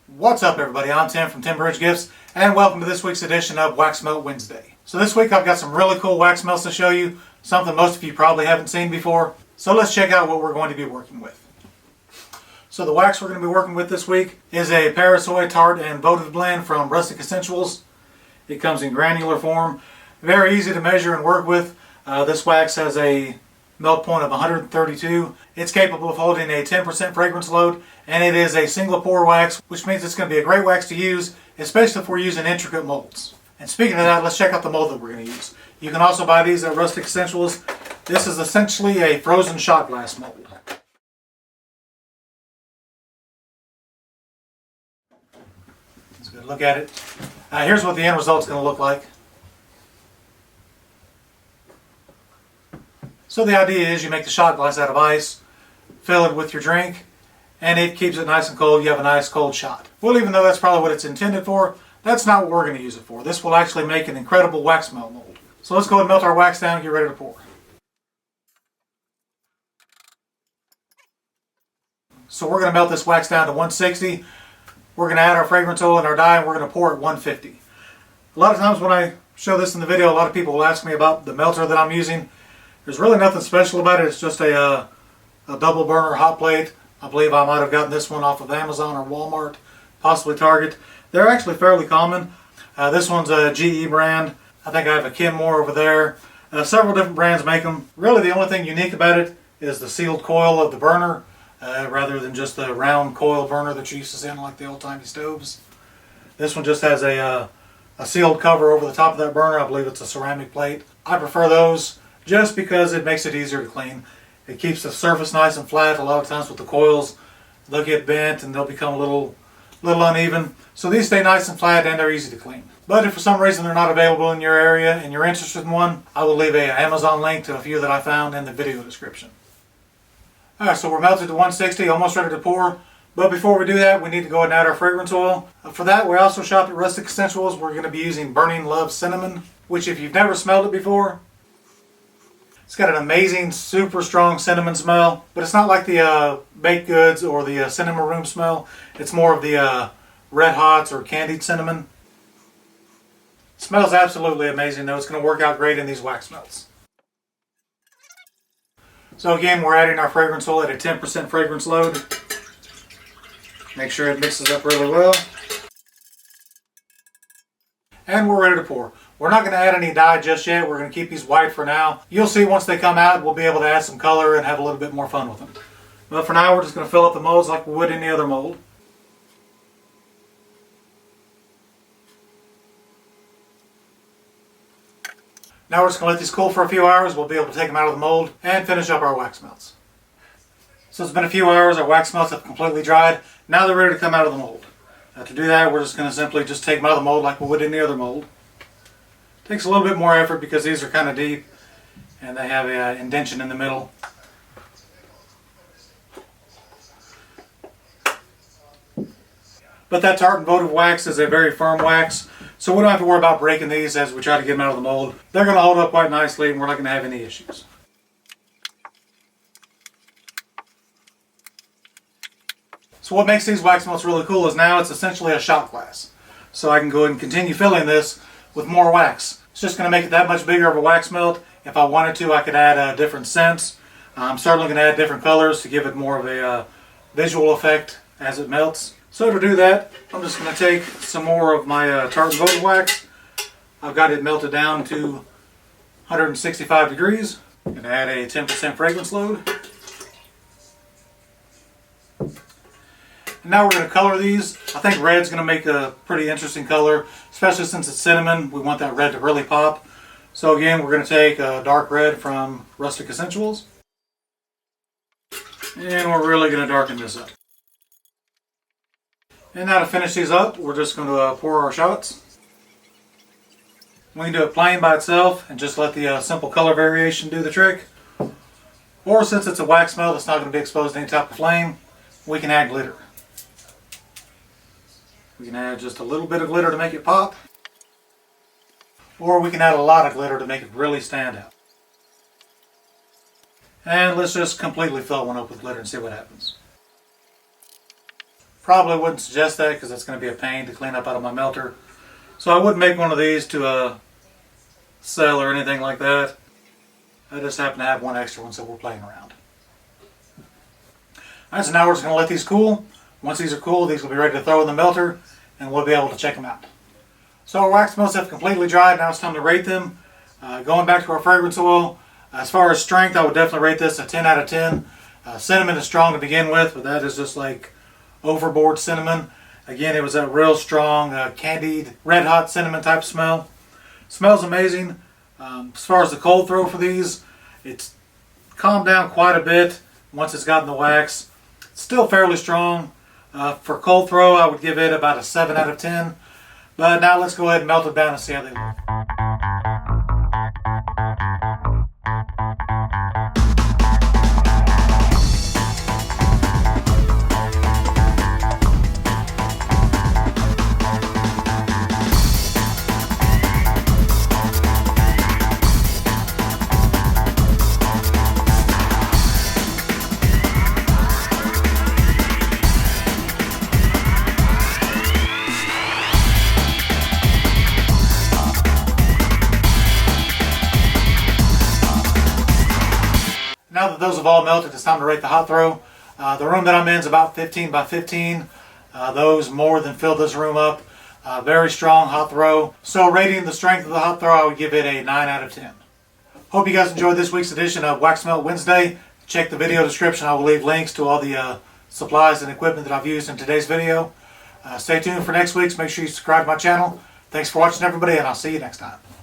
What's up, everybody? I'm Tim from Tim Bridge Gifts, and welcome to this week's edition of Wax Melt Wednesday. So this week I've got some really cool wax melts to show you, something most of you probably haven't seen before. So let's check out what we're going to be working with. So the wax we're going to be working with this week is a Para-Soy Tart and Votive blend from Rustic Escentuals. It comes in granular form, very easy to measure and work with. This wax has a melt point of 132. It's capable of holding a 10% fragrance load, and it is a single pour wax, which means it's going to be a great wax to use, especially if we're using intricate molds. And speaking of that, let's check out the mold that we're going to use. You can also buy these at Rustic Escentuals. This is essentially a frozen shot glass mold. Let's go look at it. Here's what the end result's going to look like. So the idea is you make the shot glass out of ice, fill it with your drink, and it keeps it nice and cold. You have a nice cold shot. Well, even though that's probably what it's intended for, that's not what we're going to use it for. This will actually make an incredible wax melt mold. So let's go ahead and melt our wax down and get ready to pour. So we're going to melt this wax down to 160. We're going to add our fragrance oil and our dye, and we're going to pour at 150. A lot of times when I show this in the video, a lot of people will ask me about the melter that I'm using. There's really nothing special about it. It's just a double burner hot plate. I believe I might have gotten this one off of Amazon or Walmart, possibly Target. They're actually fairly common. This one's a GE brand. I think I have a Kenmore over there. Several different brands make them. Really the only thing unique about it is the sealed coil of the burner, rather than just the round coil burner that you used to see on like the old-timey stoves. This one just has a sealed cover over the top of that burner. I believe it's a ceramic plate. I prefer those just because it makes it easier to clean. It keeps the surface nice and flat. A lot of times with the coils, they'll get bent and they'll become a little uneven. So these stay nice and flat and they're easy to clean. But if for some reason they're not available in your area and you're interested in one, I will leave an Amazon link to a few that I found in the video description. Alright, so we're melted to 160, almost ready to pour. But before we do that, we need to go ahead and add our fragrance oil. For that, we also shop at Rustic Escentuals. We're going to be using Burning Love Cinnamon, which if you've never smelled it before, it's got an amazing, super strong cinnamon smell, but it's not like the baked goods or the cinnamon room smell. It's more of the red hots or candied cinnamon. It smells absolutely amazing though. It's going to work out great in these wax melts. So again, we're adding our fragrance oil at a 10% fragrance load. Make sure it mixes up really well. And we're ready to pour. We're not going to add any dye just yet. We're going to keep these white for now. You'll see once they come out, we'll be able to add some color and have a little bit more fun with them. But for now, we're just going to fill up the molds like we would any other mold. Now we're just going to let these cool for a few hours. We'll be able to take them out of the mold and finish up our wax melts. So it's been a few hours. Our wax melts have completely dried. Now they're ready to come out of the mold. To do that, we're just going to simply just take them out of the mold like we would any other mold. Takes a little bit more effort because these are kind of deep and they have an indention in the middle. But that Tart and Votive wax is a very firm wax, so we don't have to worry about breaking these as we try to get them out of the mold. They're going to hold up quite nicely and we're not going to have any issues. So what makes these wax melts really cool is now it's essentially a shot glass. So I can go ahead and continue filling this with more wax. It's just going to make it that much bigger of a wax melt. If I wanted to, I could add different scents. I'm certainly going to add different colors to give it more of a visual effect as it melts. So to do that, I'm just going to take some more of my Tart and Votive wax. I've got it melted down to 165 degrees. I'm going to add a 10% fragrance load. And now we're going to color these. I think red's going to make a pretty interesting color, especially since it's cinnamon. We want that red to really pop. So again, we're going to take a dark red from Rustic Escentuals. And we're really going to darken this up. And now to finish these up, we're just going to pour our shots. We can do it plain by itself and just let the simple color variation do the trick. Or since it's a wax melt, it's not going to be exposed to any type of flame, we can add glitter. We can add just a little bit of glitter to make it pop. Or we can add a lot of glitter to make it really stand out. And let's just completely fill one up with glitter and see what happens. Probably wouldn't suggest that because it's going to be a pain to clean up out of my melter. So I wouldn't make one of these to sell or anything like that. I just happen to have one extra one, so we're playing around. Alright, so now we're just going to let these cool. Once these are cool, these will be ready to throw in the melter, and we'll be able to check them out. So our wax melts have completely dried. Now it's time to rate them. Going back to our fragrance oil, as far as strength, I would definitely rate this a 10 out of 10. Cinnamon is strong to begin with, but that is just like overboard cinnamon. Again, it was a real strong, candied, red hot cinnamon type smell. Smells amazing. As far as the cold throw for these, it's calmed down quite a bit once it's gotten the wax. It's still fairly strong. For cold throw, I would give it about a 7 out of 10. But now let's go ahead and melt it down and see how they look. Now that those have all melted, it's time to rate the hot throw. The room that I'm in is about 15 by 15. Those more than filled this room up. Very strong hot throw. So rating the strength of the hot throw, I would give it a 9 out of 10. Hope you guys enjoyed this week's edition of Wax Melt Wednesday. Check the video description. I will leave links to all the supplies and equipment that I've used in today's video. Stay tuned for next week's. Make sure you subscribe to my channel. Thanks for watching, everybody, and I'll see you next time.